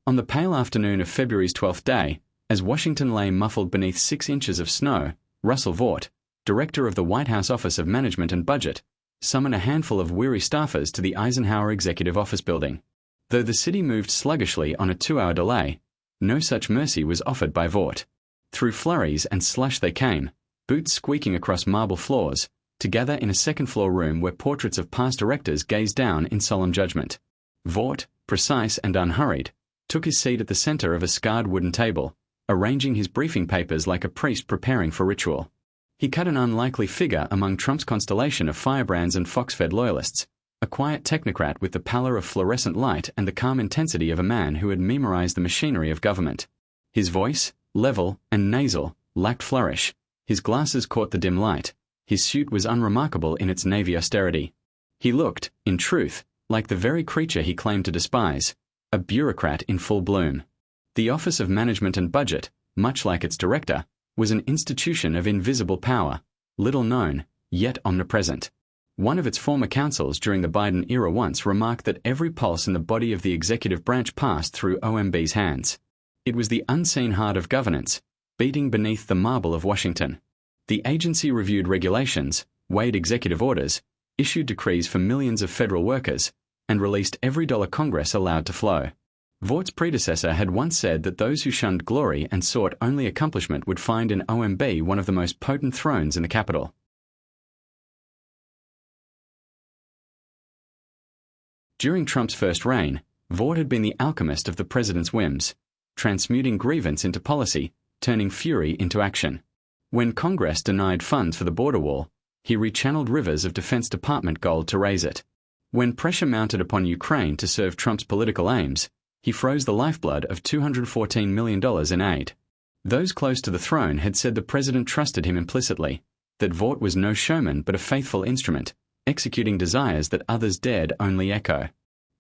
On the pale afternoon of February's 12th day, as Washington lay muffled beneath 6 inches of snow, Russell Vought, director of the White House Office of Management and Budget, summoned a handful of weary staffers to the Eisenhower Executive Office Building. Though the city moved sluggishly on a 2-hour delay, no such mercy was offered by Vought. Through flurries and slush they came, boots squeaking across marble floors, to gather in a second-floor room where portraits of past directors gazed down in solemn judgment. Vought, precise and unhurried, took his seat at the center of a scarred wooden table, arranging his briefing papers like a priest preparing for ritual. He cut an unlikely figure among Trump's constellation of firebrands and fox-fed loyalists, a quiet technocrat with the pallor of fluorescent light and the calm intensity of a man who had memorized the machinery of government. His voice, level and nasal, lacked flourish. His glasses caught the dim light. His suit was unremarkable in its navy austerity. He looked, in truth, like the very creature he claimed to despise, a bureaucrat in full bloom. The Office of Management and Budget, much like its director, was an institution of invisible power, little known, yet omnipresent. One of its former counsels during the Biden era once remarked that every pulse in the body of the executive branch passed through OMB's hands. It was the unseen heart of governance, beating beneath the marble of Washington. The agency reviewed regulations, weighed executive orders, issued decrees for millions of federal workers, and released every dollar Congress allowed to flow. Vaught's predecessor had once said that those who shunned glory and sought only accomplishment would find in OMB one of the most potent thrones in the Capitol. During Trump's first reign, Vought had been the alchemist of the president's whims, transmuting grievance into policy, turning fury into action. When Congress denied funds for the border wall, he rechanneled rivers of Defense Department gold to raise it. When pressure mounted upon Ukraine to serve Trump's political aims, he froze the lifeblood of $214 million in aid. Those close to the throne had said the president trusted him implicitly, that Vought was no showman but a faithful instrument, executing desires that others dared only echo.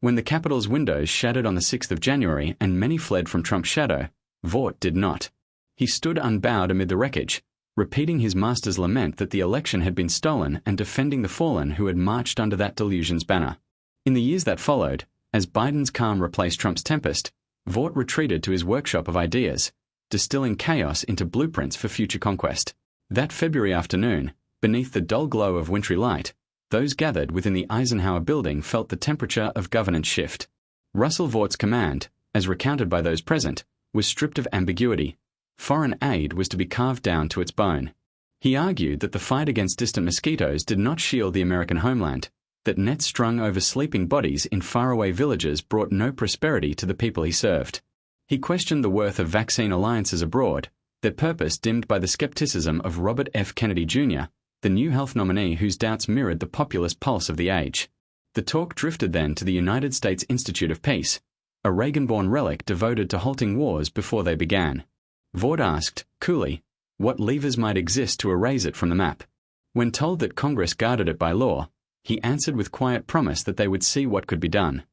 When the Capitol's windows shattered on the 6th of January and many fled from Trump's shadow, Vought did not. He stood unbowed amid the wreckage, repeating his master's lament that the election had been stolen and defending the fallen who had marched under that delusion's banner. In the years that followed, as Biden's calm replaced Trump's tempest, Vought retreated to his workshop of ideas, distilling chaos into blueprints for future conquest. That February afternoon, beneath the dull glow of wintry light, those gathered within the Eisenhower Building felt the temperature of governance shift. Russell Vaught's command, as recounted by those present, was stripped of ambiguity. Foreign aid was to be carved down to its bone. He argued that the fight against distant mosquitoes did not shield the American homeland, that nets strung over sleeping bodies in faraway villages brought no prosperity to the people he served. He questioned the worth of vaccine alliances abroad, their purpose dimmed by the skepticism of Robert F. Kennedy Jr., the new health nominee whose doubts mirrored the populist pulse of the age. The talk drifted then to the United States Institute of Peace, a Reagan-born relic devoted to halting wars before they began. Vought asked, coolly, what levers might exist to erase it from the map. When told that Congress guarded it by law, he answered with quiet promise that they would see what could be done.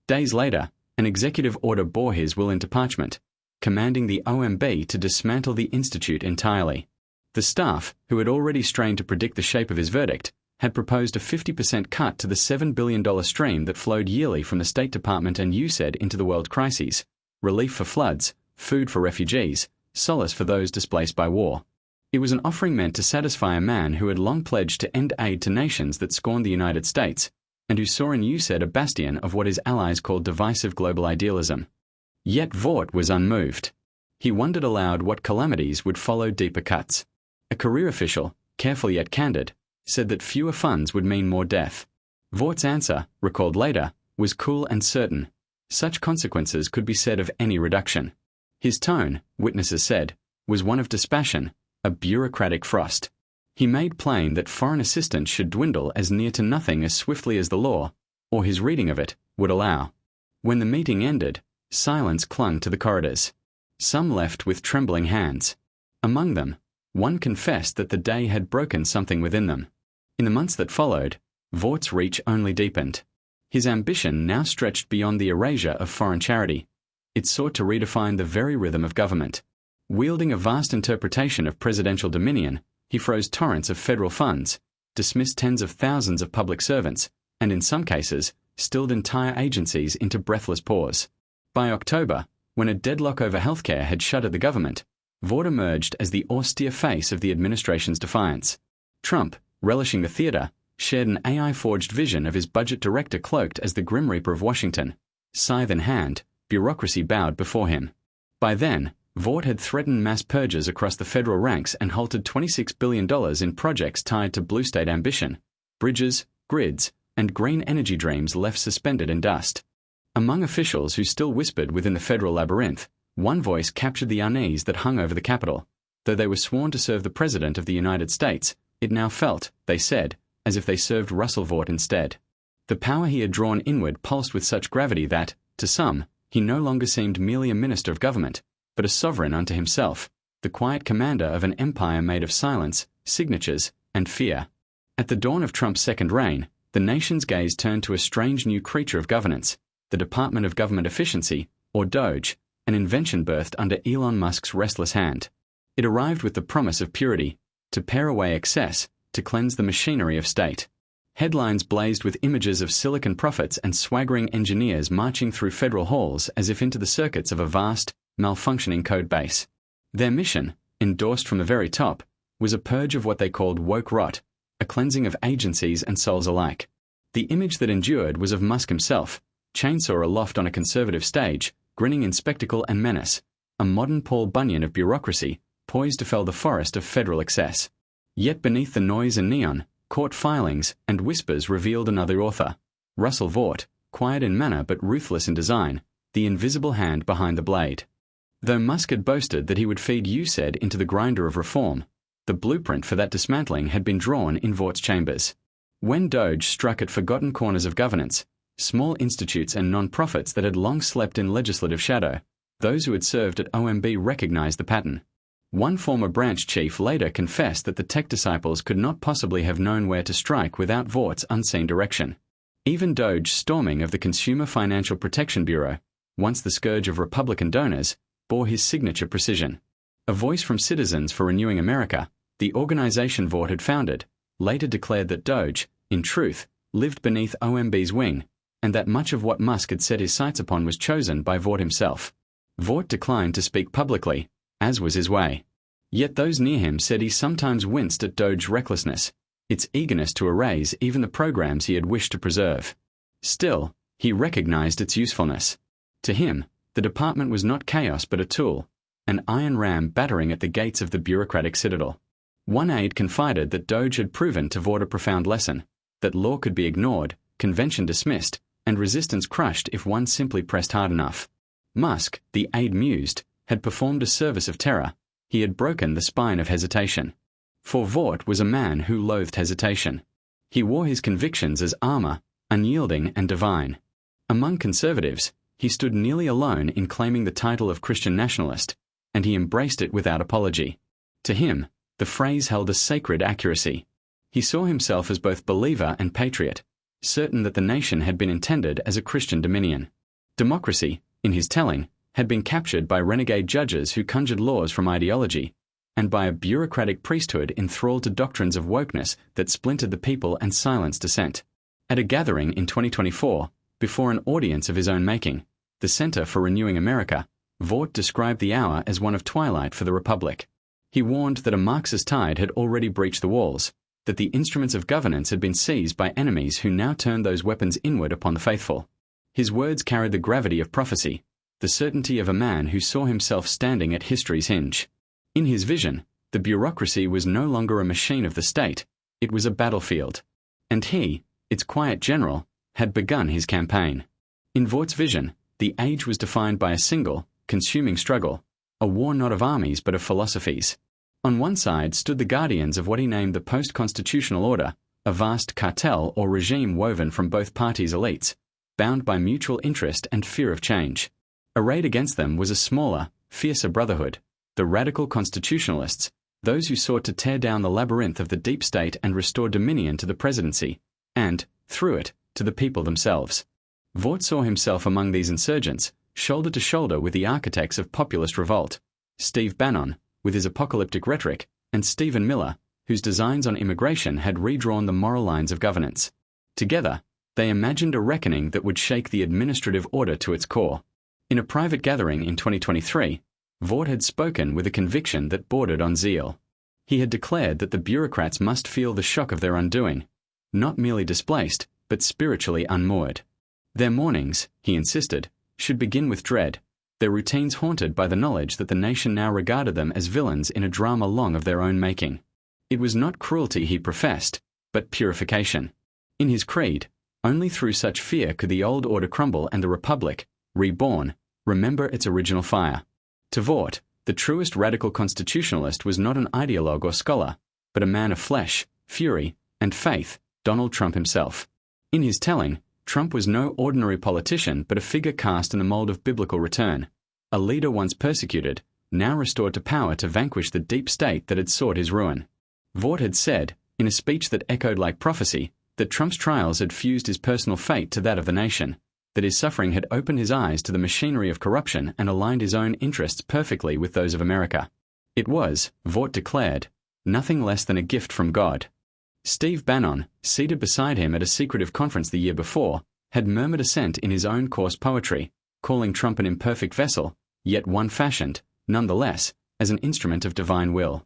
Days later, an executive order bore his will into parchment, commanding the OMB to dismantle the institute entirely. The staff, who had already strained to predict the shape of his verdict, had proposed a 50% cut to the $7 billion stream that flowed yearly from the State Department and USAID into the world crises, relief for floods, food for refugees, solace for those displaced by war. It was an offering meant to satisfy a man who had long pledged to end aid to nations that scorned the United States, and who saw in USAID a bastion of what his allies called divisive global idealism. Yet Vought was unmoved. He wondered aloud what calamities would follow deeper cuts. A career official, careful yet candid, said that fewer funds would mean more death. Vaught's answer, recalled later, was cool and certain. Such consequences could be said of any reduction. His tone, witnesses said, was one of dispassion, a bureaucratic frost. He made plain that foreign assistance should dwindle as near to nothing as swiftly as the law, or his reading of it, would allow. When the meeting ended, silence clung to the corridors. Some left with trembling hands. Among them, one confessed that the day had broken something within them. In the months that followed, Vaught's reach only deepened. His ambition now stretched beyond the erasure of foreign charity. It sought to redefine the very rhythm of government. Wielding a vast interpretation of presidential dominion, he froze torrents of federal funds, dismissed tens of thousands of public servants, and in some cases, stilled entire agencies into breathless pause. By October, When a deadlock over healthcare had shuttered the government, Vought emerged as the austere face of the administration's defiance. Trump, relishing the theater, shared an AI-forged vision of his budget director cloaked as the Grim Reaper of Washington. Scythe in hand, bureaucracy bowed before him. By then, Vought had threatened mass purges across the federal ranks and halted $26 billion in projects tied to blue state ambition. Bridges, grids, and green energy dreams left suspended in dust. Among officials who still whispered within the federal labyrinth, one voice captured the unease that hung over the Capitol. Though they were sworn to serve the President of the United States, it now felt, they said, as if they served Russell Vought instead. The power he had drawn inward pulsed with such gravity that, to some, he no longer seemed merely a minister of government, but a sovereign unto himself, the quiet commander of an empire made of silence, signatures, and fear. At the dawn of Trump's second reign, the nation's gaze turned to a strange new creature of governance, the Department of Government Efficiency, or DOGE, an invention birthed under Elon Musk's restless hand. It arrived with the promise of purity, to pare away excess, to cleanse the machinery of state. Headlines blazed with images of silicon prophets and swaggering engineers marching through federal halls as if into the circuits of a vast, malfunctioning code base. Their mission, endorsed from the very top, was a purge of what they called woke rot, a cleansing of agencies and souls alike. The image that endured was of Musk himself, chainsaw aloft on a conservative stage, grinning in spectacle and menace, a modern Paul Bunyan of bureaucracy, poised to fell the forest of federal excess. Yet beneath the noise and neon, court filings and whispers revealed another author, Russell Vought, quiet in manner but ruthless in design, the invisible hand behind the blade. Though Musk had boasted that he would feed USAID into the grinder of reform, the blueprint for that dismantling had been drawn in Vaught's chambers. When DOGE struck at forgotten corners of governance, small institutes and non-profits that had long slept in legislative shadow, those who had served at OMB recognized the pattern. One former branch chief later confessed that the tech disciples could not possibly have known where to strike without Vaught's unseen direction. Even DOGE's storming of the Consumer Financial Protection Bureau, once the scourge of Republican donors, bore his signature precision. A voice from Citizens for Renewing America, the organization Vought had founded, later declared that DOGE, in truth, lived beneath OMB's wing, and that much of what Musk had set his sights upon was chosen by Vought himself. Vought declined to speak publicly, as was his way. Yet those near him said he sometimes winced at DOGE's recklessness, its eagerness to erase even the programs he had wished to preserve. Still, he recognized its usefulness. To him, the department was not chaos but a tool, an iron ram battering at the gates of the bureaucratic citadel. One aide confided that DOGE had proven to Vought a profound lesson, that law could be ignored, convention dismissed, and resistance crushed if one simply pressed hard enough. Musk, the aide mused, had performed a service of terror. He had broken the spine of hesitation. For Vought was a man who loathed hesitation. He wore his convictions as armor, unyielding and divine. Among conservatives, he stood nearly alone in claiming the title of Christian nationalist, and he embraced it without apology. To him, the phrase held a sacred accuracy. He saw himself as both believer and patriot, certain that the nation had been intended as a Christian dominion. Democracy, in his telling, had been captured by renegade judges who conjured laws from ideology, and by a bureaucratic priesthood enthralled to doctrines of wokeness that splintered the people and silenced dissent. At a gathering in 2024, before an audience of his own making, the Center for Renewing America, Vought described the hour as one of twilight for the Republic. He warned that a Marxist tide had already breached the walls, that the instruments of governance had been seized by enemies who now turned those weapons inward upon the faithful. His words carried the gravity of prophecy, the certainty of a man who saw himself standing at history's hinge. In his vision, the bureaucracy was no longer a machine of the state, it was a battlefield. And he, its quiet general, had begun his campaign. In Vaught's vision, the age was defined by a single, consuming struggle, a war not of armies but of philosophies. On one side stood the guardians of what he named the post-constitutional order, a vast cartel or regime woven from both parties' elites, bound by mutual interest and fear of change. Arrayed against them was a smaller, fiercer brotherhood, the radical constitutionalists, those who sought to tear down the labyrinth of the deep state and restore dominion to the presidency, and, through it, to the people themselves. Vought saw himself among these insurgents, shoulder to shoulder with the architects of populist revolt, Steve Bannon, with his apocalyptic rhetoric, and Stephen Miller, whose designs on immigration had redrawn the moral lines of governance. Together, they imagined a reckoning that would shake the administrative order to its core. In a private gathering in 2023, Vought had spoken with a conviction that bordered on zeal. He had declared that the bureaucrats must feel the shock of their undoing, not merely displaced, but spiritually unmoored. Their mornings, he insisted, should begin with dread, their routines haunted by the knowledge that the nation now regarded them as villains in a drama long of their own making. It was not cruelty he professed, but purification. In his creed, only through such fear could the old order crumble and the republic, reborn, remember its original fire. To Vought, the truest radical constitutionalist was not an ideologue or scholar, but a man of flesh, fury, and faith, Donald Trump himself. In his telling, Trump was no ordinary politician but a figure cast in the mold of biblical return, a leader once persecuted, now restored to power to vanquish the deep state that had sought his ruin. Vought had said, in a speech that echoed like prophecy, that Trump's trials had fused his personal fate to that of the nation, that his suffering had opened his eyes to the machinery of corruption and aligned his own interests perfectly with those of America. It was, Vought declared, nothing less than a gift from God. Steve Bannon, seated beside him at a secretive conference the year before, had murmured assent in his own coarse poetry, calling Trump an imperfect vessel, yet one fashioned, nonetheless, as an instrument of divine will.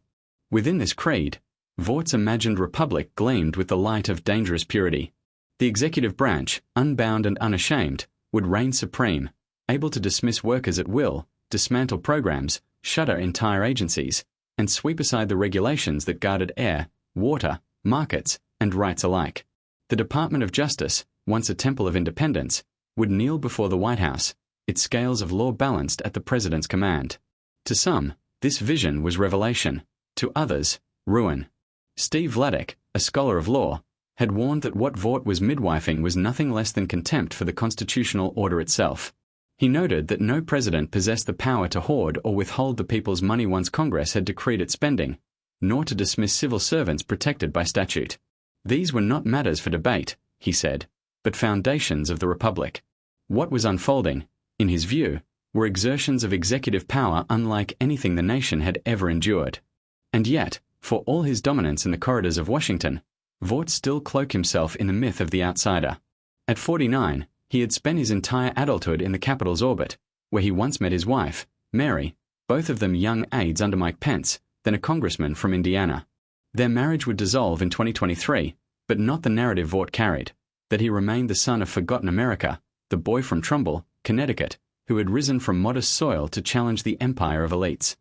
Within this creed, Vaught's imagined republic gleamed with the light of dangerous purity. The executive branch, unbound and unashamed, would reign supreme, able to dismiss workers at will, dismantle programs, shutter entire agencies, and sweep aside the regulations that guarded air, water, markets, and rights alike. The Department of Justice, once a temple of independence, would kneel before the White House, its scales of law balanced at the president's command. To some, this vision was revelation. To others, ruin. Steve Vladeck, a scholar of law, had warned that what Vought was midwifing was nothing less than contempt for the constitutional order itself. He noted that no president possessed the power to hoard or withhold the people's money once Congress had decreed its spending, nor to dismiss civil servants protected by statute. These were not matters for debate, he said, but foundations of the republic. What was unfolding, in his view, were exertions of executive power unlike anything the nation had ever endured. And yet, for all his dominance in the corridors of Washington, Vought still cloaked himself in the myth of the outsider. At 49, he had spent his entire adulthood in the Capitol's orbit, where he once met his wife, Mary, both of them young aides under Mike Pence, then a congressman from Indiana. Their marriage would dissolve in 2023, but not the narrative Vought carried, that he remained the son of forgotten America, the boy from Trumbull, Connecticut, who had risen from modest soil to challenge the empire of elites.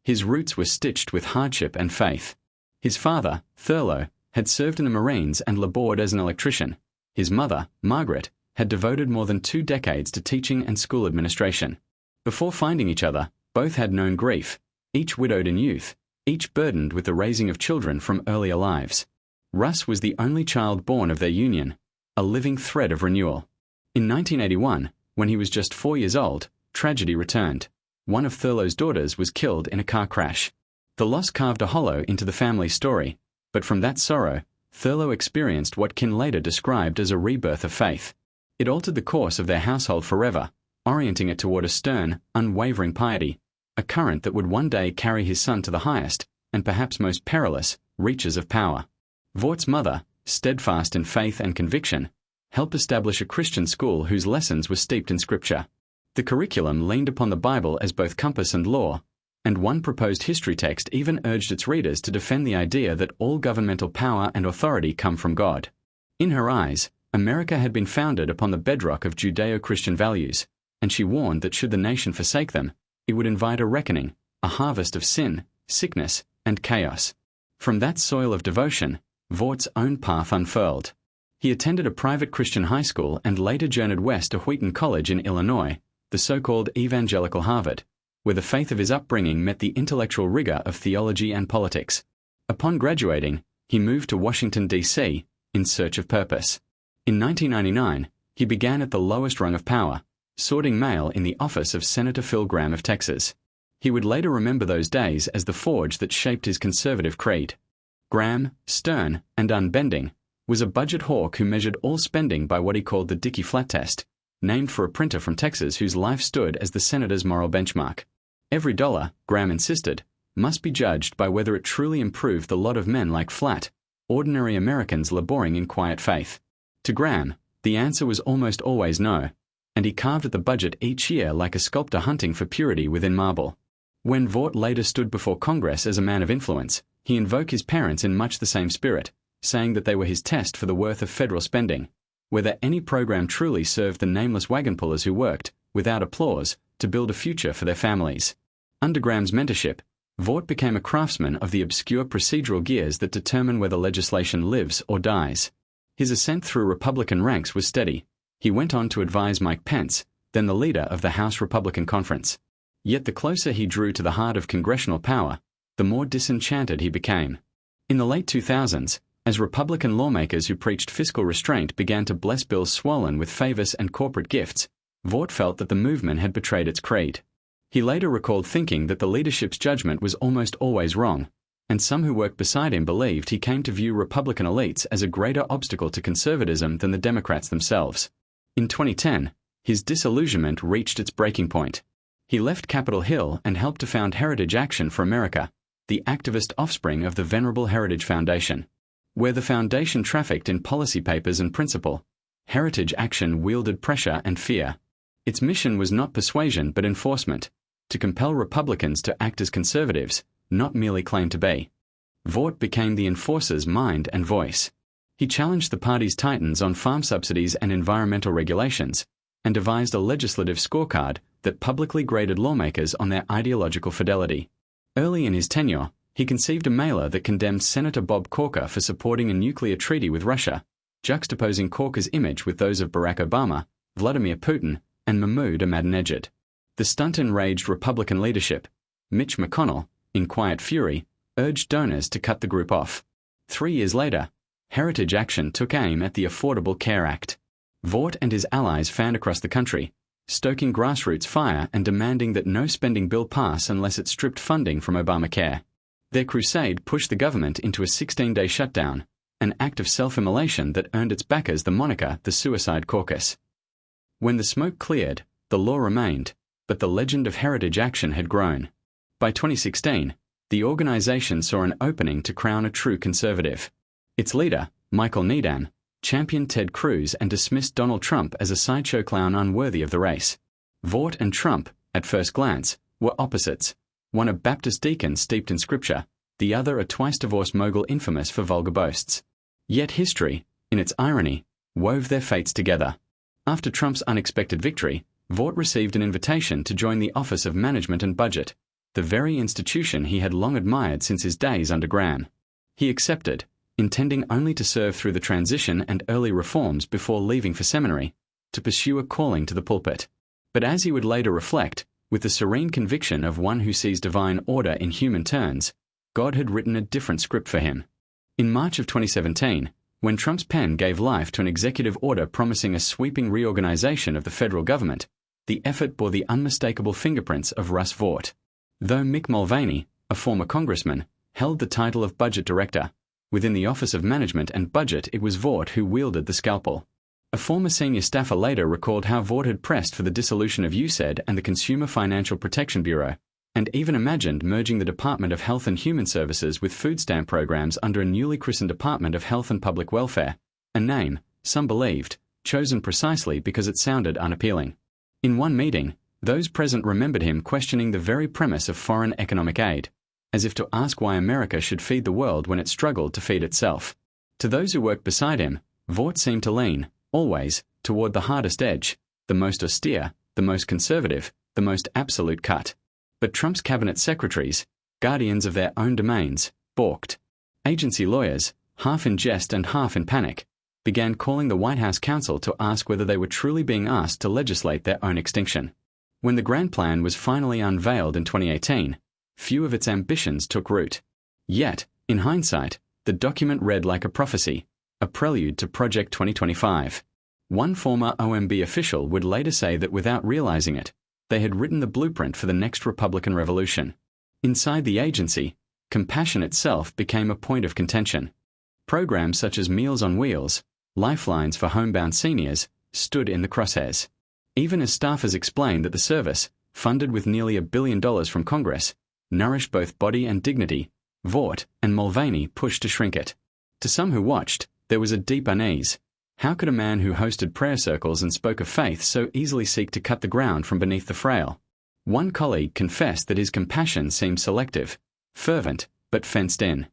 His roots were stitched with hardship and faith. His father, Thurlow, had served in the Marines and labored as an electrician. His mother, Margaret, had devoted more than 2 decades to teaching and school administration. Before finding each other, both had known grief, each widowed in youth, each burdened with the raising of children from earlier lives. Russ was the only child born of their union, a living thread of renewal. In 1981, when he was just 4 years old, tragedy returned. One of Thurlow's daughters was killed in a car crash. The loss carved a hollow into the family story, but from that sorrow, Thurlow experienced what Kin later described as a rebirth of faith. It altered the course of their household forever, orienting it toward a stern, unwavering piety, a current that would one day carry his son to the highest, and perhaps most perilous, reaches of power. Vaught's mother, steadfast in faith and conviction, helped establish a Christian school whose lessons were steeped in Scripture. The curriculum leaned upon the Bible as both compass and law, and one proposed history text even urged its readers to defend the idea that all governmental power and authority come from God. In her eyes, America had been founded upon the bedrock of Judeo-Christian values, and she warned that should the nation forsake them, it would invite a reckoning, a harvest of sin, sickness, and chaos. From that soil of devotion, Vaught's own path unfurled. He attended a private Christian high school and later journeyed west to Wheaton College in Illinois, the so-called evangelical Harvard, where the faith of his upbringing met the intellectual rigor of theology and politics. Upon graduating, he moved to Washington, D.C., in search of purpose. In 1999, he began at the lowest rung of power, sorting mail in the office of Senator Phil Gramm of Texas. He would later remember those days as the forge that shaped his conservative creed. Gramm, stern and unbending, was a budget hawk who measured all spending by what he called the Dickey Flat Test, named for a printer from Texas whose life stood as the senator's moral benchmark. Every dollar, Gramm insisted, must be judged by whether it truly improved the lot of men like Flat, ordinary Americans laboring in quiet faith. To Gramm, the answer was almost always no. and he carved at the budget each year like a sculptor hunting for purity within marble. When Vought later stood before Congress as a man of influence, he invoked his parents in much the same spirit, saying that they were his test for the worth of federal spending, whether any program truly served the nameless wagon pullers who worked, without applause, to build a future for their families. Under Graham's mentorship, Vought became a craftsman of the obscure procedural gears that determine whether legislation lives or dies. His ascent through Republican ranks was steady. He went on to advise Mike Pence, then the leader of the House Republican Conference. Yet the closer he drew to the heart of congressional power, the more disenchanted he became. In the late 2000s, as Republican lawmakers who preached fiscal restraint began to bless bills swollen with favors and corporate gifts, Vought felt that the movement had betrayed its creed. He later recalled thinking that the leadership's judgment was almost always wrong, and some who worked beside him believed he came to view Republican elites as a greater obstacle to conservatism than the Democrats themselves. In 2010, his disillusionment reached its breaking point. He left Capitol Hill and helped to found Heritage Action for America, the activist offspring of the venerable Heritage Foundation. Where the foundation trafficked in policy papers and principle, Heritage Action wielded pressure and fear. Its mission was not persuasion but enforcement, to compel Republicans to act as conservatives, not merely claim to be. Vought became the enforcer's mind and voice. He challenged the party's titans on farm subsidies and environmental regulations, and devised a legislative scorecard that publicly graded lawmakers on their ideological fidelity. Early in his tenure, he conceived a mailer that condemned Senator Bob Corker for supporting a nuclear treaty with Russia, juxtaposing Corker's image with those of Barack Obama, Vladimir Putin, and Mahmoud Ahmadinejad. The stunt enraged Republican leadership. Mitch McConnell, in quiet fury, urged donors to cut the group off. 3 years later, Heritage Action took aim at the Affordable Care Act. Vought and his allies fanned across the country, stoking grassroots fire and demanding that no spending bill pass unless it stripped funding from Obamacare. Their crusade pushed the government into a 16-day shutdown, an act of self-immolation that earned its backers the moniker the Suicide Caucus. When the smoke cleared, the law remained, but the legend of Heritage Action had grown. By 2016, the organization saw an opening to crown a true conservative. Its leader, Michael Needham, championed Ted Cruz and dismissed Donald Trump as a sideshow clown unworthy of the race. Vought and Trump, at first glance, were opposites, one a Baptist deacon steeped in scripture, the other a twice-divorced mogul infamous for vulgar boasts. Yet history, in its irony, wove their fates together. After Trump's unexpected victory, Vought received an invitation to join the Office of Management and Budget, the very institution he had long admired since his days under Graham. He accepted, intending only to serve through the transition and early reforms before leaving for seminary, to pursue a calling to the pulpit. But as he would later reflect, with the serene conviction of one who sees divine order in human turns, God had written a different script for him. In March of 2017, when Trump's pen gave life to an executive order promising a sweeping reorganization of the federal government, the effort bore the unmistakable fingerprints of Russ Vought. Though Mick Mulvaney, a former congressman, held the title of budget director, within the Office of Management and Budget it was Vought who wielded the scalpel. A former senior staffer later recalled how Vought had pressed for the dissolution of USAID and the Consumer Financial Protection Bureau, and even imagined merging the Department of Health and Human Services with food stamp programs under a newly christened Department of Health and Public Welfare, a name, some believed, chosen precisely because it sounded unappealing. In one meeting, those present remembered him questioning the very premise of foreign economic aid, as if to ask why America should feed the world when it struggled to feed itself. To those who worked beside him, Vought seemed to lean, always, toward the hardest edge, the most austere, the most conservative, the most absolute cut. But Trump's cabinet secretaries, guardians of their own domains, balked. Agency lawyers, half in jest and half in panic, began calling the White House counsel to ask whether they were truly being asked to legislate their own extinction. When the grand plan was finally unveiled in 2018, few of its ambitions took root. Yet, in hindsight, the document read like a prophecy, a prelude to Project 2025. One former OMB official would later say that without realizing it, they had written the blueprint for the next Republican revolution. Inside the agency, compassion itself became a point of contention. Programs such as Meals on Wheels, Lifelines for homebound seniors, stood in the crosshairs. Even as staffers explained that the service, funded with nearly $1 billion from Congress, nourished both body and dignity, Vought and Mulvaney pushed to shrink it. To some who watched, there was a deep unease. How could a man who hosted prayer circles and spoke of faith so easily seek to cut the ground from beneath the frail? One colleague confessed that his compassion seemed selective, fervent, but fenced in.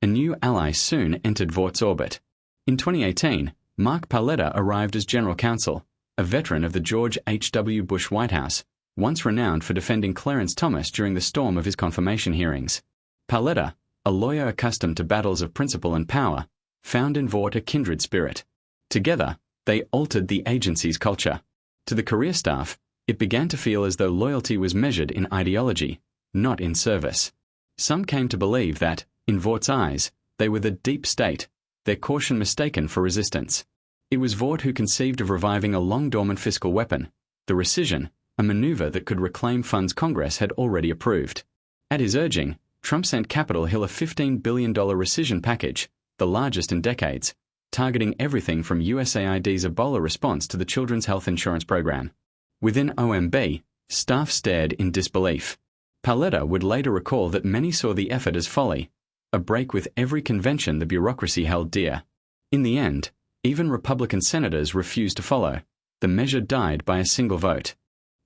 A new ally soon entered Vaught's orbit. In 2018, Mark Paletta arrived as general counsel, a veteran of the George H.W. Bush White House, once renowned for defending Clarence Thomas during the storm of his confirmation hearings. Paletta, a lawyer accustomed to battles of principle and power, found in Vought a kindred spirit. Together, they altered the agency's culture. To the career staff, it began to feel as though loyalty was measured in ideology, not in service. Some came to believe that, in Vaught's eyes, they were the deep state, their caution mistaken for resistance. It was Vought who conceived of reviving a long-dormant fiscal weapon, the rescission, a maneuver that could reclaim funds Congress had already approved. At his urging, Trump sent Capitol Hill a $15 billion rescission package, the largest in decades, targeting everything from USAID's Ebola response to the Children's Health Insurance Program. Within OMB, staff stared in disbelief. Paletta would later recall that many saw the effort as folly, a break with every convention the bureaucracy held dear. In the end, even Republican senators refused to follow. The measure died by a single vote.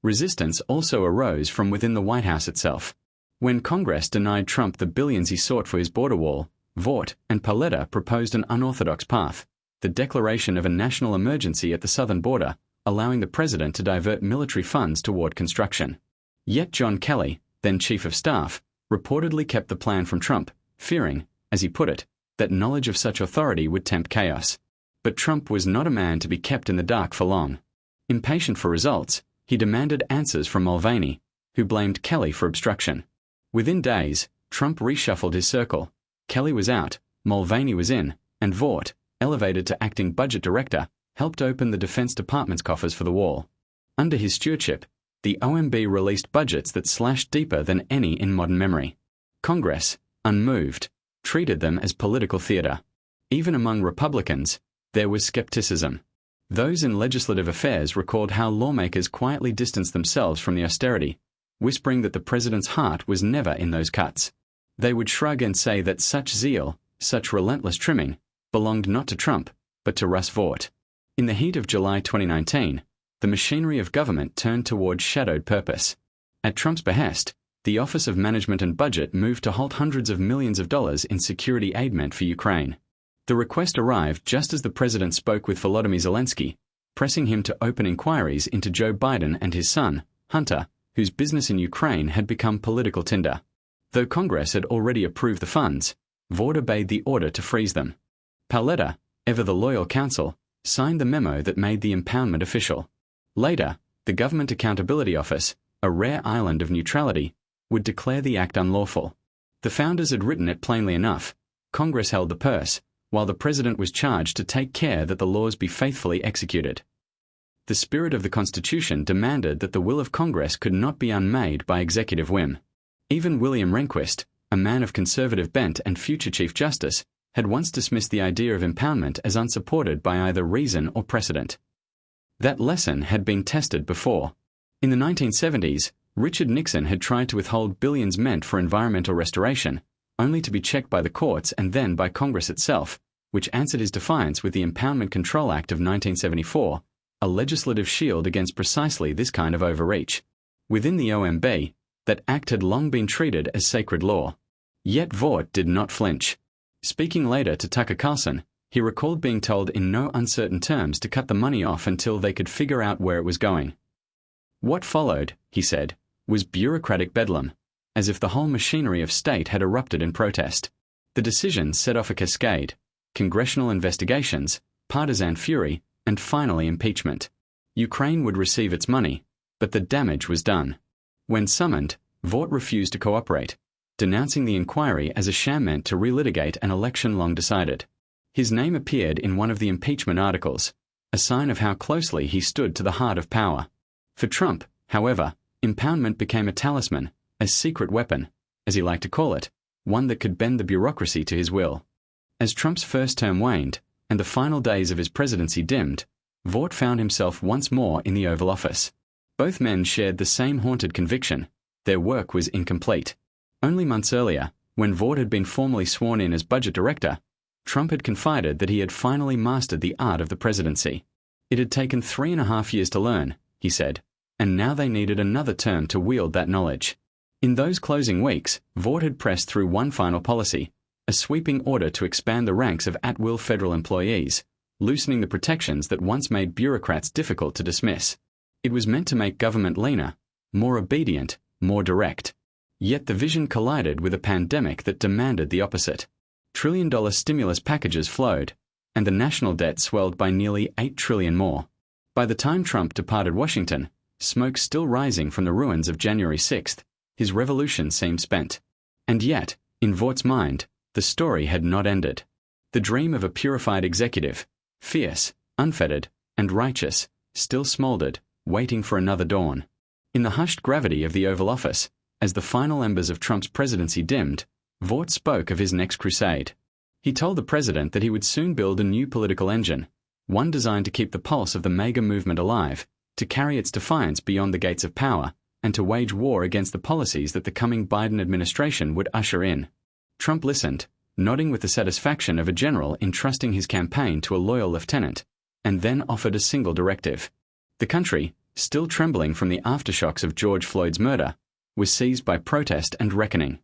Resistance also arose from within the White House itself. When Congress denied Trump the billions he sought for his border wall, Vought and Paletta proposed an unorthodox path, the declaration of a national emergency at the southern border, allowing the president to divert military funds toward construction. Yet John Kelly, then chief of staff, reportedly kept the plan from Trump, fearing, as he put it, that knowledge of such authority would tempt chaos. But Trump was not a man to be kept in the dark for long. Impatient for results, he demanded answers from Mulvaney, who blamed Kelly for obstruction. Within days, Trump reshuffled his circle. Kelly was out, Mulvaney was in, and Vought, elevated to acting budget director, helped open the Defense Department's coffers for the wall. Under his stewardship, the OMB released budgets that slashed deeper than any in modern memory. Congress, unmoved, treated them as political theater. Even among Republicans, there was skepticism. Those in legislative affairs recalled how lawmakers quietly distanced themselves from the austerity, whispering that the president's heart was never in those cuts. They would shrug and say that such zeal, such relentless trimming, belonged not to Trump, but to Russ Vought. In the heat of July 2019, the machinery of government turned toward shadowed purpose. At Trump's behest, the Office of Management and Budget moved to halt hundreds of millions of dollars in security aid meant for Ukraine. The request arrived just as the president spoke with Volodymyr Zelensky, pressing him to open inquiries into Joe Biden and his son, Hunter, whose business in Ukraine had become political tinder. Though Congress had already approved the funds, Vought obeyed the order to freeze them. Paletta, ever the loyal counsel, signed the memo that made the impoundment official. Later, the Government Accountability Office, a rare island of neutrality, would declare the act unlawful. The founders had written it plainly enough. Congress held the purse, while the president was charged to take care that the laws be faithfully executed. The spirit of the Constitution demanded that the will of Congress could not be unmade by executive whim. Even William Rehnquist, a man of conservative bent and future Chief Justice, had once dismissed the idea of impoundment as unsupported by either reason or precedent. That lesson had been tested before. In the 1970s, Richard Nixon had tried to withhold billions meant for environmental restoration, only to be checked by the courts and then by Congress itself, which answered his defiance with the Impoundment Control Act of 1974, a legislative shield against precisely this kind of overreach. Within the OMB, that act had long been treated as sacred law. Yet Vought did not flinch. Speaking later to Tucker Carlson, he recalled being told in no uncertain terms to cut the money off until they could figure out where it was going. What followed, he said, was bureaucratic bedlam, as if the whole machinery of state had erupted in protest. The decision set off a cascade: congressional investigations, partisan fury, and finally impeachment. Ukraine would receive its money, but the damage was done. When summoned, Vought refused to cooperate, denouncing the inquiry as a sham meant to relitigate an election long decided. His name appeared in one of the impeachment articles, a sign of how closely he stood to the heart of power. For Trump, however, impoundment became a talisman, a secret weapon, as he liked to call it, one that could bend the bureaucracy to his will. As Trump's first term waned, and the final days of his presidency dimmed, Vought found himself once more in the Oval Office. Both men shared the same haunted conviction: their work was incomplete. Only months earlier, when Vought had been formally sworn in as budget director, Trump had confided that he had finally mastered the art of the presidency. It had taken 3.5 years to learn, he said, and now they needed another term to wield that knowledge. In those closing weeks, Vought had pressed through one final policy, a sweeping order to expand the ranks of at-will federal employees, loosening the protections that once made bureaucrats difficult to dismiss. It was meant to make government leaner, more obedient, more direct. Yet the vision collided with a pandemic that demanded the opposite. Trillion-dollar stimulus packages flowed, and the national debt swelled by nearly $8 trillion more. By the time Trump departed Washington, smoke still rising from the ruins of January 6th, his revolution seemed spent. And yet, in Vaught's mind, the story had not ended. The dream of a purified executive, fierce, unfettered, and righteous, still smoldered, waiting for another dawn. In the hushed gravity of the Oval Office, as the final embers of Trump's presidency dimmed, Vought spoke of his next crusade. He told the president that he would soon build a new political engine, one designed to keep the pulse of the MAGA movement alive, to carry its defiance beyond the gates of power, and to wage war against the policies that the coming Biden administration would usher in. Trump listened, nodding with the satisfaction of a general entrusting his campaign to a loyal lieutenant, and then offered a single directive. The country, still trembling from the aftershocks of George Floyd's murder, was seized by protest and reckoning.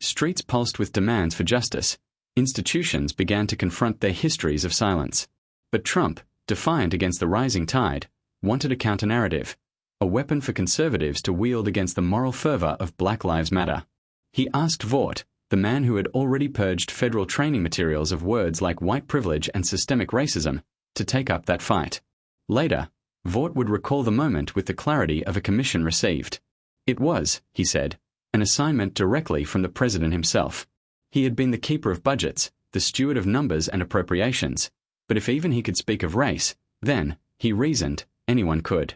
Streets pulsed with demands for justice. Institutions began to confront their histories of silence. But Trump, defiant against the rising tide, wanted a counter-narrative, a weapon for conservatives to wield against the moral fervor of Black Lives Matter. He asked Vought, the man who had already purged federal training materials of words like white privilege and systemic racism, to take up that fight. Later, Vought would recall the moment with the clarity of a commission received. It was, he said, an assignment directly from the president himself. He had been the keeper of budgets, the steward of numbers and appropriations, but if even he could speak of race, then, he reasoned, anyone could.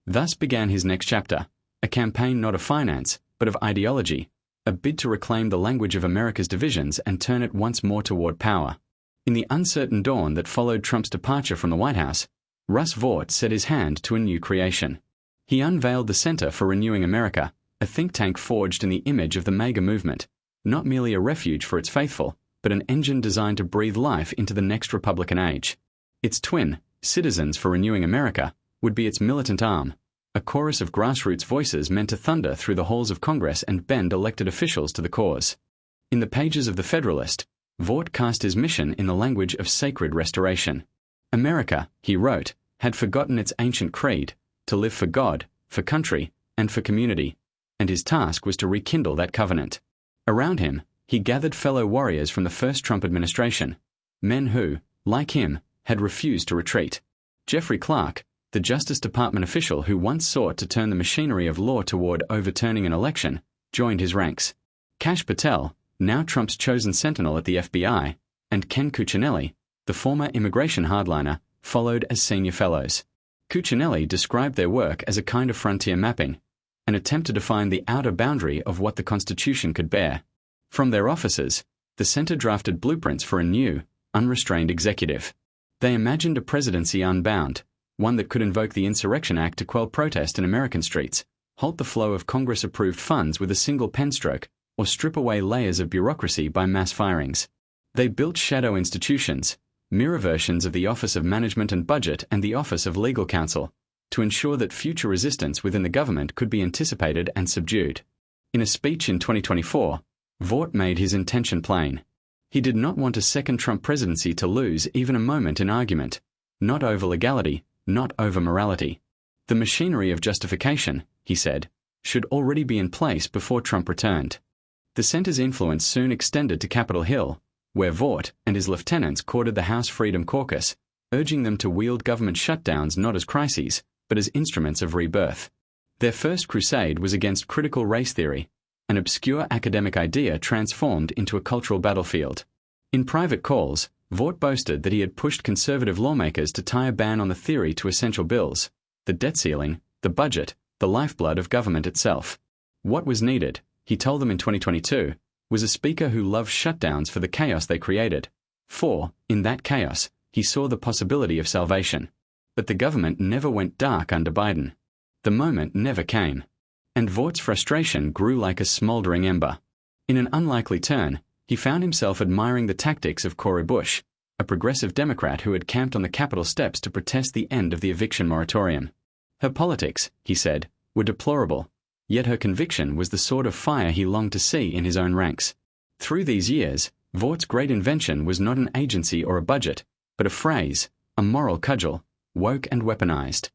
Thus began his next chapter, a campaign not of finance, but of ideology, a bid to reclaim the language of America's divisions and turn it once more toward power. In the uncertain dawn that followed Trump's departure from the White House, Russ Vought set his hand to a new creation. He unveiled the Center for Renewing America, a think tank forged in the image of the MAGA movement, not merely a refuge for its faithful, but an engine designed to breathe life into the next Republican age. Its twin, Citizens for Renewing America, would be its militant arm, a chorus of grassroots voices meant to thunder through the halls of Congress and bend elected officials to the cause. In the pages of The Federalist, Vought cast his mission in the language of sacred restoration. America, he wrote, had forgotten its ancient creed, to live for God, for country, and for community, and his task was to rekindle that covenant. Around him, he gathered fellow warriors from the first Trump administration, men who, like him, had refused to retreat. Jeffrey Clark, the Justice Department official who once sought to turn the machinery of law toward overturning an election, joined his ranks. Kash Patel, now Trump's chosen sentinel at the FBI, and Ken Cuccinelli, the former immigration hardliner, followed as senior fellows. Cuccinelli described their work as a kind of frontier mapping, an attempt to define the outer boundary of what the Constitution could bear. From their offices, the center drafted blueprints for a new, unrestrained executive. They imagined a presidency unbound, one that could invoke the Insurrection Act to quell protest in American streets, halt the flow of Congress-approved funds with a single penstroke, or strip away layers of bureaucracy by mass firings. They built shadow institutions, mirror versions of the Office of Management and Budget and the Office of Legal Counsel, to ensure that future resistance within the government could be anticipated and subdued. In a speech in 2024, Vought made his intention plain. He did not want a second Trump presidency to lose even a moment in argument, not over legality, not over morality. The machinery of justification, he said, should already be in place before Trump returned. The center's influence soon extended to Capitol Hill, where Vought and his lieutenants courted the House Freedom Caucus, urging them to wield government shutdowns not as crises, but as instruments of rebirth. Their first crusade was against critical race theory, an obscure academic idea transformed into a cultural battlefield. In private calls, Vought boasted that he had pushed conservative lawmakers to tie a ban on the theory to essential bills, the debt ceiling, the budget, the lifeblood of government itself. What was needed, he told them in 2022, was a speaker who loved shutdowns for the chaos they created. For, in that chaos, he saw the possibility of salvation. But the government never went dark under Biden. The moment never came. And Vaught's frustration grew like a smoldering ember. In an unlikely turn, he He found himself admiring the tactics of Cori Bush, a progressive Democrat who had camped on the Capitol steps to protest the end of the eviction moratorium. Her politics, he said, were deplorable, yet her conviction was the sort of fire he longed to see in his own ranks. Through these years, Vaught's great invention was not an agency or a budget, but a phrase, a moral cudgel, woke and weaponized.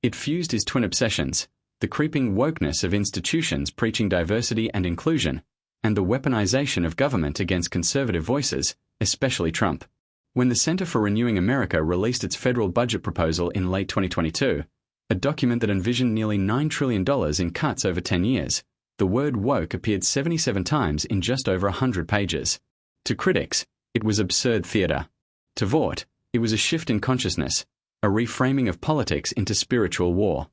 It fused his twin obsessions, the creeping wokeness of institutions preaching diversity and inclusion, and the weaponization of government against conservative voices, especially Trump. When the Center for Renewing America released its federal budget proposal in late 2022, a document that envisioned nearly $9 trillion in cuts over 10 years, the word woke appeared 77 times in just over 100 pages. To critics, it was absurd theater. To Vought, it was a shift in consciousness, a reframing of politics into spiritual war.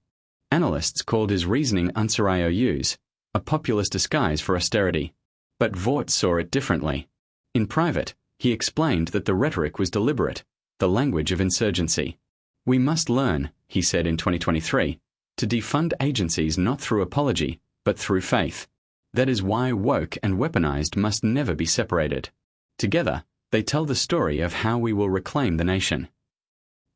Analysts called his reasoning unsur IOUs, a populist disguise for austerity. But Vought saw it differently. In private, he explained that the rhetoric was deliberate, the language of insurgency. We must learn, he said in 2023, to defund agencies not through apology, but through faith. That is why woke and weaponized must never be separated. Together, they tell the story of how we will reclaim the nation.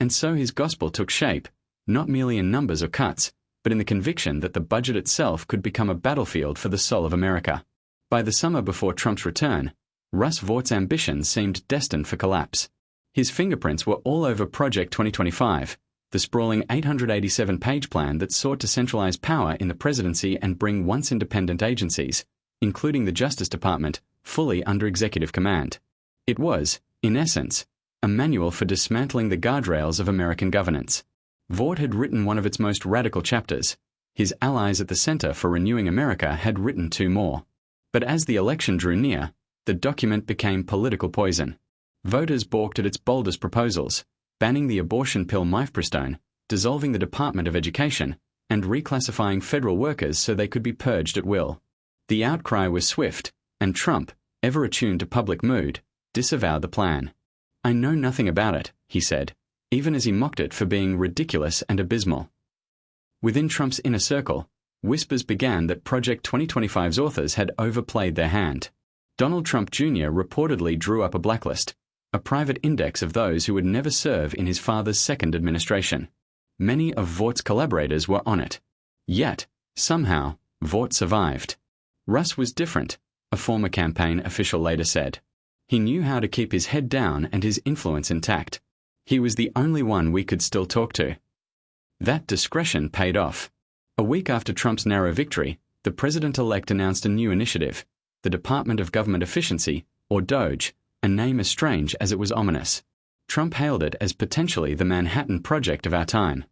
And so his gospel took shape, not merely in numbers or cuts, but in the conviction that the budget itself could become a battlefield for the soul of America. By the summer before Trump's return, Russ Vaught's ambitions seemed destined for collapse. His fingerprints were all over Project 2025, the sprawling 887-page plan that sought to centralize power in the presidency and bring once independent agencies, including the Justice Department, fully under executive command. It was, in essence, a manual for dismantling the guardrails of American governance. Vought had written one of its most radical chapters. His allies at the Center for Renewing America had written 2 more. But as the election drew near, the document became political poison. Voters balked at its boldest proposals, banning the abortion pill mifepristone, dissolving the Department of Education, and reclassifying federal workers so they could be purged at will. The outcry was swift, and Trump, ever attuned to public mood, disavowed the plan. I know nothing about it, he said, even as he mocked it for being ridiculous and abysmal. Within Trump's inner circle, whispers began that Project 2025's authors had overplayed their hand. Donald Trump Jr. reportedly drew up a blacklist, a private index of those who would never serve in his father's second administration. Many of Vaught's collaborators were on it. Yet, somehow, Vought survived. Russ was different, a former campaign official later said. He knew how to keep his head down and his influence intact. He was the only one we could still talk to. That discretion paid off. A week after Trump's narrow victory, the president-elect announced a new initiative, the Department of Government Efficiency, or DOGE, a name as strange as it was ominous. Trump hailed it as potentially the Manhattan Project of our time.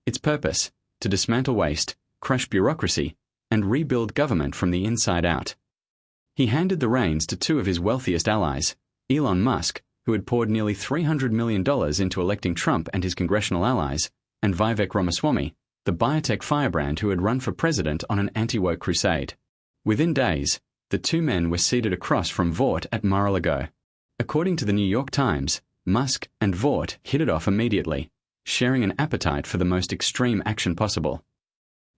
Its purpose, to dismantle waste, crush bureaucracy, and rebuild government from the inside out. He handed the reins to 2 of his wealthiest allies, Elon Musk, who had poured nearly $300 million into electing Trump and his congressional allies, and Vivek Ramaswamy, the biotech firebrand who had run for president on an anti-woke crusade. Within days, the 2 men were seated across from Vought at Mar-a-Lago. According to the New York Times, Musk and Vought hit it off immediately, sharing an appetite for the most extreme action possible.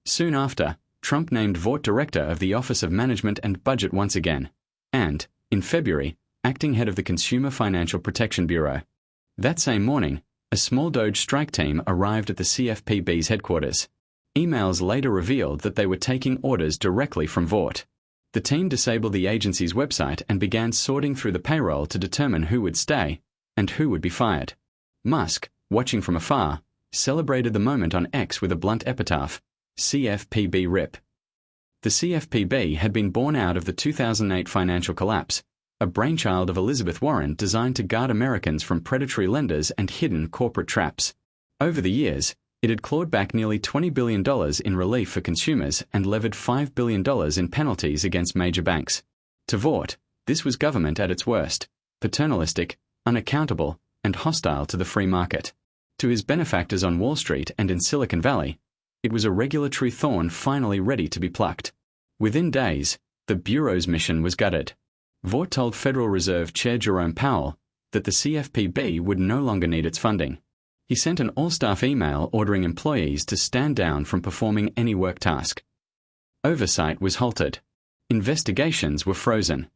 Soon after, Trump named Vought director of the Office of Management and Budget once again, and, in February, acting head of the Consumer Financial Protection Bureau. That same morning, a small DOGE strike team arrived at the CFPB's headquarters. Emails later revealed that they were taking orders directly from Vought. The team disabled the agency's website and began sorting through the payroll to determine who would stay and who would be fired. Musk, watching from afar, celebrated the moment on X with a blunt epitaph, CFPB RIP. The CFPB had been born out of the 2008 financial collapse, a brainchild of Elizabeth Warren designed to guard Americans from predatory lenders and hidden corporate traps. Over the years, it had clawed back nearly $20 billion in relief for consumers and levied $5 billion in penalties against major banks. To Vought, this was government at its worst, paternalistic, unaccountable, and hostile to the free market. To his benefactors on Wall Street and in Silicon Valley, it was a regulatory thorn finally ready to be plucked. Within days, the Bureau's mission was gutted. Vought told Federal Reserve Chair Jerome Powell that the CFPB would no longer need its funding. He sent an all-staff email ordering employees to stand down from performing any work task. Oversight was halted. Investigations were frozen.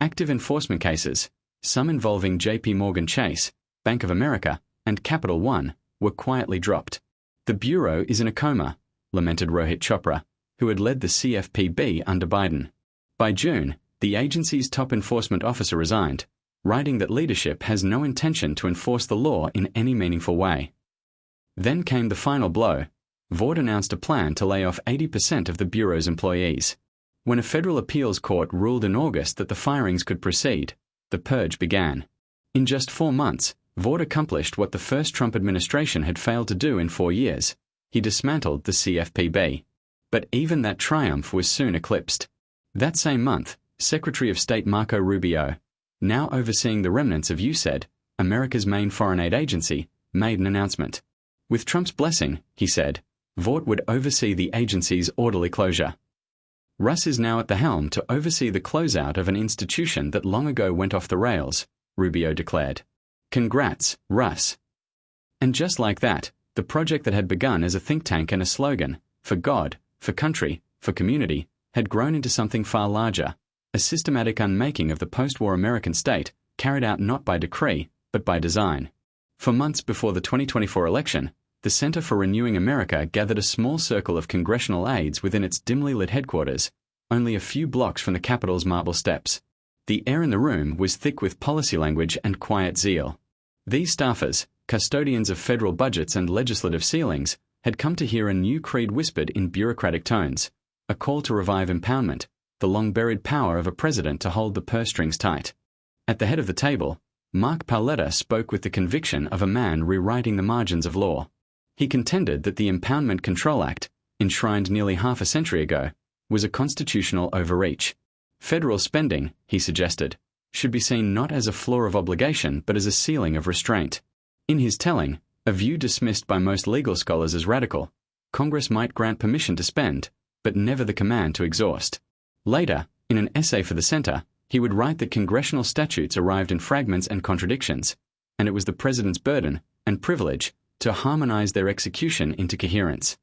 Active enforcement cases, some involving J.P. Morgan Chase, Bank of America, and Capital One, were quietly dropped. The Bureau is in a coma, lamented Rohit Chopra, who had led the CFPB under Biden. By June, the agency's top enforcement officer resigned, writing that leadership has no intention to enforce the law in any meaningful way. Then came the final blow. Vought announced a plan to lay off 80% of the Bureau's employees. When a federal appeals court ruled in August that the firings could proceed, the purge began. In just 4 months, Vought accomplished what the first Trump administration had failed to do in 4 years. He dismantled the CFPB. But even that triumph was soon eclipsed. That same month, Secretary of State Marco Rubio, now overseeing the remnants of USAID, America's main foreign aid agency, made an announcement. With Trump's blessing, he said, Vought would oversee the agency's orderly closure. Russ is now at the helm to oversee the closeout of an institution that long ago went off the rails, Rubio declared. Congrats, Russ. And just like that, the project that had begun as a think tank and a slogan, for God, for country, for community, had grown into something far larger, a systematic unmaking of the post-war American state, carried out not by decree, but by design. For months before the 2024 election, the Center for Renewing America gathered a small circle of congressional aides within its dimly lit headquarters, only a few blocks from the Capitol's marble steps. The air in the room was thick with policy language and quiet zeal. These staffers, custodians of federal budgets and legislative ceilings, had come to hear a new creed whispered in bureaucratic tones, a call to revive impoundment, the long-buried power of a president to hold the purse strings tight. At the head of the table, Mark Paoletta spoke with the conviction of a man rewriting the margins of law. He contended that the Impoundment Control Act, enshrined nearly half a century ago, was a constitutional overreach. Federal spending, he suggested, should be seen not as a floor of obligation but as a ceiling of restraint. In his telling, a view dismissed by most legal scholars as radical, Congress might grant permission to spend, but never the command to exhaust. Later, in an essay for the Center, he would write that congressional statutes arrived in fragments and contradictions, and it was the president's burden and privilege to harmonize their execution into coherence.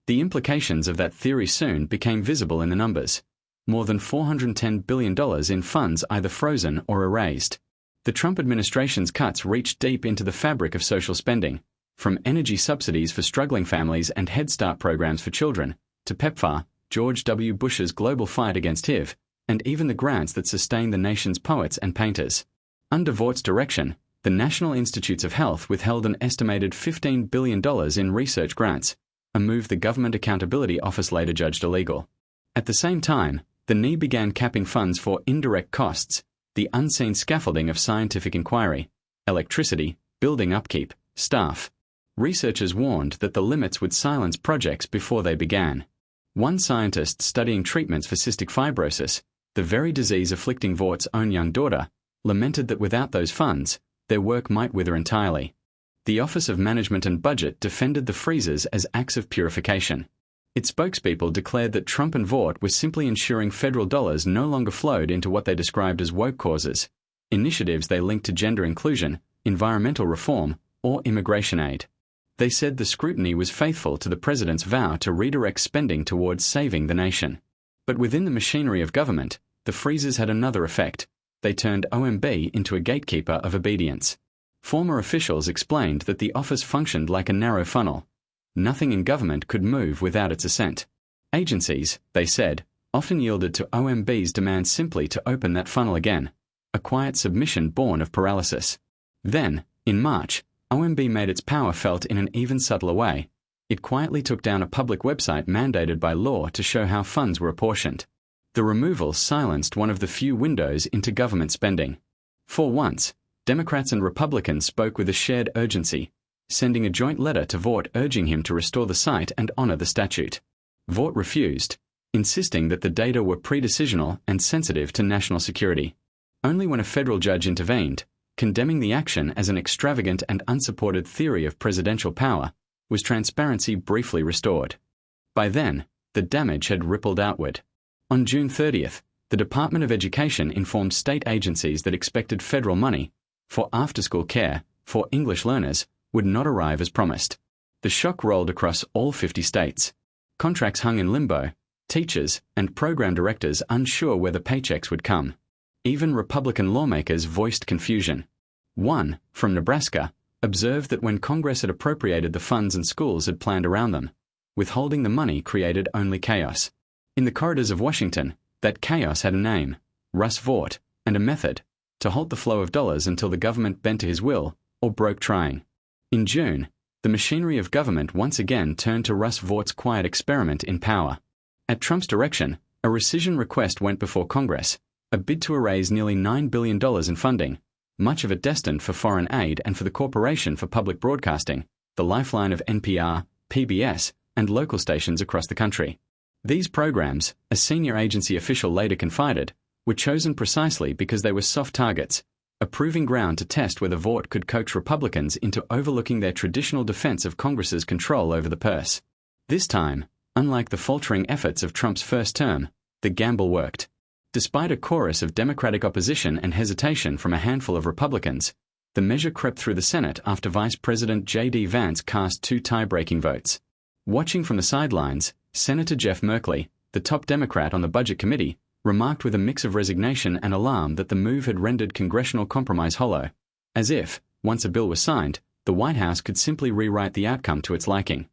The implications of that theory soon became visible in the numbers. More than $410 billion in funds either frozen or erased. The Trump administration's cuts reached deep into the fabric of social spending, from energy subsidies for struggling families and Head Start programs for children, to PEPFAR, George W. Bush's global fight against HIV, and even the grants that sustain the nation's poets and painters. Under Vaught's direction, the National Institutes of Health withheld an estimated $15 billion in research grants, a move the Government Accountability Office later judged illegal. At the same time, the NE began capping funds for indirect costs, the unseen scaffolding of scientific inquiry, electricity, building upkeep, staff. Researchers warned that the limits would silence projects before they began. One scientist studying treatments for cystic fibrosis, the very disease afflicting Vaught's own young daughter, lamented that without those funds, their work might wither entirely. The Office of Management and Budget defended the freezes as acts of purification. Its spokespeople declared that Trump and Vought were simply ensuring federal dollars no longer flowed into what they described as woke causes, initiatives they linked to gender inclusion, environmental reform, or immigration aid. They said the scrutiny was faithful to the president's vow to redirect spending towards saving the nation. But within the machinery of government, the freezes had another effect. They turned OMB into a gatekeeper of obedience. Former officials explained that the office functioned like a narrow funnel. Nothing in government could move without its assent. Agencies, they said, often yielded to OMB's demand simply to open that funnel again, a quiet submission born of paralysis. Then, in March, OMB made its power felt in an even subtler way. It quietly took down a public website mandated by law to show how funds were apportioned. The removal silenced one of the few windows into government spending. For once, Democrats and Republicans spoke with a shared urgency, sending a joint letter to Vought urging him to restore the site and honor the statute. Vought refused, insisting that the data were pre-decisional and sensitive to national security. Only when a federal judge intervened, condemning the action as an extravagant and unsupported theory of presidential power, was transparency briefly restored. By then, the damage had rippled outward. On June 30th, the Department of Education informed state agencies that expected federal money for after-school care for English learners would not arrive as promised. The shock rolled across all 50 states. Contracts hung in limbo, teachers and program directors unsure whether paychecks would come. Even Republican lawmakers voiced confusion. One, from Nebraska, observed that when Congress had appropriated the funds and schools had planned around them, withholding the money created only chaos. In the corridors of Washington, that chaos had a name, Russ Vought, and a method, to halt the flow of dollars until the government bent to his will, or broke trying. In June, the machinery of government once again turned to Russ Vaught's quiet experiment in power. At Trump's direction, a rescission request went before Congress, a bid to erase nearly $9 billion in funding, much of it destined for foreign aid and for the Corporation for Public Broadcasting, the lifeline of NPR, PBS, and local stations across the country. These programs, a senior agency official later confided, were chosen precisely because they were soft targets, a proving ground to test whether Vought could coax Republicans into overlooking their traditional defense of Congress's control over the purse. This time, unlike the faltering efforts of Trump's first term, the gamble worked. Despite a chorus of Democratic opposition and hesitation from a handful of Republicans, the measure crept through the Senate after Vice President J.D. Vance cast 2 tie-breaking votes. Watching from the sidelines, Senator Jeff Merkley, the top Democrat on the Budget Committee, remarked with a mix of resignation and alarm that the move had rendered congressional compromise hollow, as if, once a bill was signed, the White House could simply rewrite the outcome to its liking.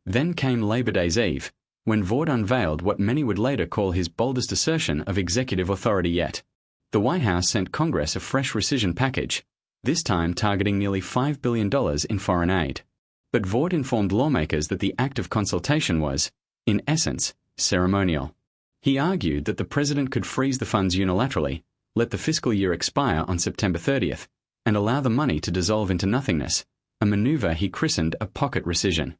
Then came Labor Day's Eve, when Vought unveiled what many would later call his boldest assertion of executive authority yet. The White House sent Congress a fresh rescission package, this time targeting nearly $5 billion in foreign aid. But Vought informed lawmakers that the act of consultation was, in essence, ceremonial. He argued that the president could freeze the funds unilaterally, let the fiscal year expire on September 30th, and allow the money to dissolve into nothingness, a maneuver he christened a pocket rescission.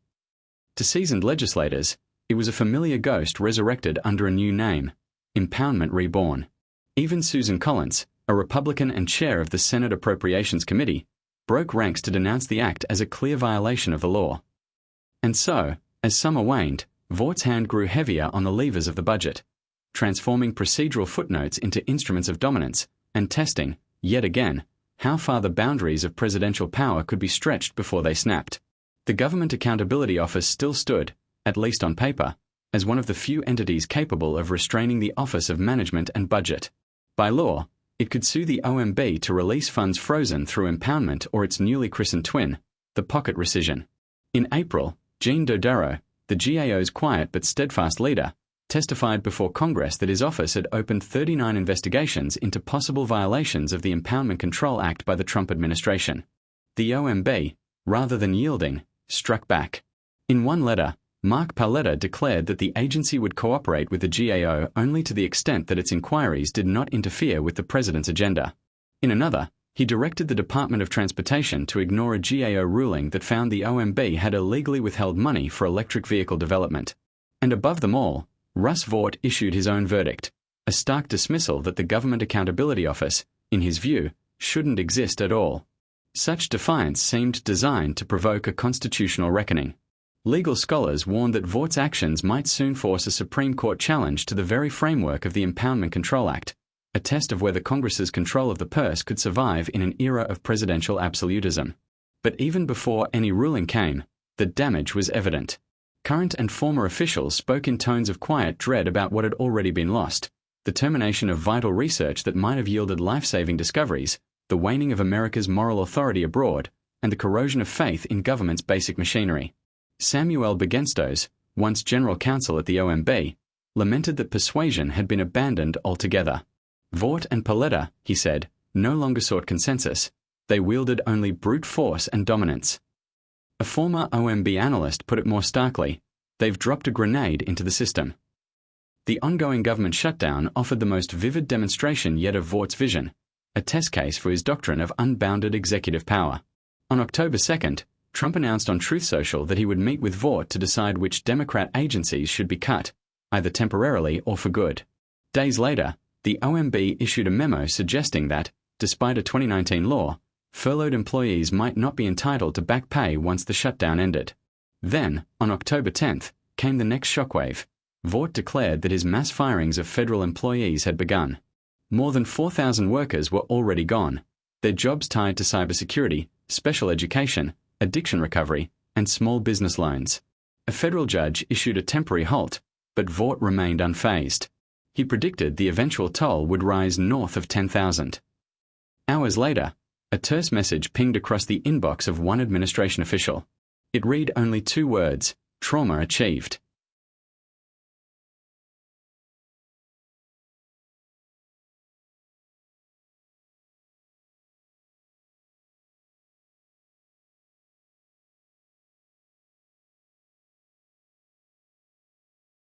To seasoned legislators, it was a familiar ghost resurrected under a new name, impoundment reborn. Even Susan Collins, a Republican and chair of the Senate Appropriations Committee, broke ranks to denounce the act as a clear violation of the law. And so, as summer waned, Vaught's hand grew heavier on the levers of the budget, transforming procedural footnotes into instruments of dominance, and testing, yet again, how far the boundaries of presidential power could be stretched before they snapped. The Government Accountability Office still stood, at least on paper, as one of the few entities capable of restraining the Office of Management and Budget. By law, it could sue the OMB to release funds frozen through impoundment or its newly christened twin, the pocket rescission. In April, Gene Dodaro, the GAO's quiet but steadfast leader, testified before Congress that his office had opened 39 investigations into possible violations of the Impoundment Control Act by the Trump administration. The OMB, rather than yielding, struck back. In one letter, Mark Paoletta declared that the agency would cooperate with the GAO only to the extent that its inquiries did not interfere with the president's agenda. In another, he directed the Department of Transportation to ignore a GAO ruling that found the OMB had illegally withheld money for electric vehicle development. And above them all, Russ Vought issued his own verdict, a stark dismissal that the Government Accountability Office, in his view, shouldn't exist at all. Such defiance seemed designed to provoke a constitutional reckoning. Legal scholars warned that Vaught's actions might soon force a Supreme Court challenge to the very framework of the Impoundment Control Act, a test of whether Congress's control of the purse could survive in an era of presidential absolutism. But even before any ruling came, the damage was evident. Current and former officials spoke in tones of quiet dread about what had already been lost, the termination of vital research that might have yielded life-saving discoveries, the waning of America's moral authority abroad, and the corrosion of faith in government's basic machinery. Samuel Begenstos, once general counsel at the OMB, lamented that persuasion had been abandoned altogether. Vought and Paoletta, he said, no longer sought consensus. They wielded only brute force and dominance. A former OMB analyst put it more starkly, they've dropped a grenade into the system. The ongoing government shutdown offered the most vivid demonstration yet of Vaught's vision, a test case for his doctrine of unbounded executive power. On October 2nd, Trump announced on Truth Social that he would meet with Vought to decide which Democrat agencies should be cut, either temporarily or for good. Days later, the OMB issued a memo suggesting that, despite a 2019 law, furloughed employees might not be entitled to back pay once the shutdown ended. Then, on October 10th, came the next shockwave. Vought declared that his mass firings of federal employees had begun. More than 4,000 workers were already gone, their jobs tied to cybersecurity, special education, addiction recovery, and small business loans. A federal judge issued a temporary halt, but Vought remained unfazed. He predicted the eventual toll would rise north of 10,000. Hours later, a terse message pinged across the inbox of one administration official. It read only 2 words: trauma achieved.